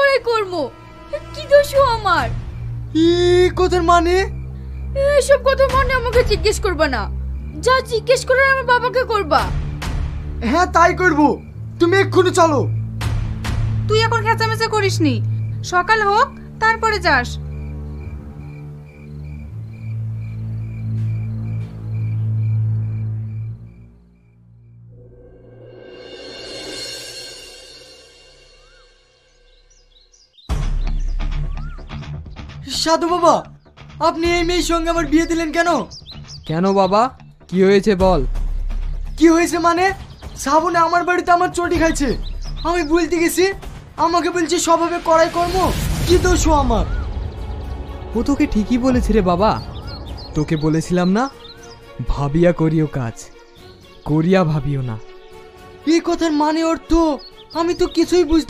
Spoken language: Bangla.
করাই করবো। কি দোষ আমার? কথার মানে? এসব কথা মানে আমাকে জিজ্ঞেস করবা না, যা জিজ্ঞেস করার আমার বাবাকে করবা। হ্যাঁ তাই করবো, তুমি এক্ষুনি চলো। তুই এখন খেঁচামেচা করিস নি, সকাল হোক তারপরে যাস। সাধু বাবা, আপনি এই মেয়ের সঙ্গে আমার বিয়ে দিলেন কেন? কেন বাবা, কি হয়েছে বল? কি হয়েছে মানে? শ্রাবণে আমার বাড়িতে আমার চটি খাইছে, আমি বলতে গেছি, আমাকে বলছে স্বভাবে করাই কর্ম। কি দোষ আমার? ও তোকে ঠিকই বলেছে রে বাবা, তোকে বলেছিলাম না, ভাবিয়া করিও কাজ, করিয়া ভাবিও না। এই কথার মানে অর্থ আমি তো কিছুই বুঝতে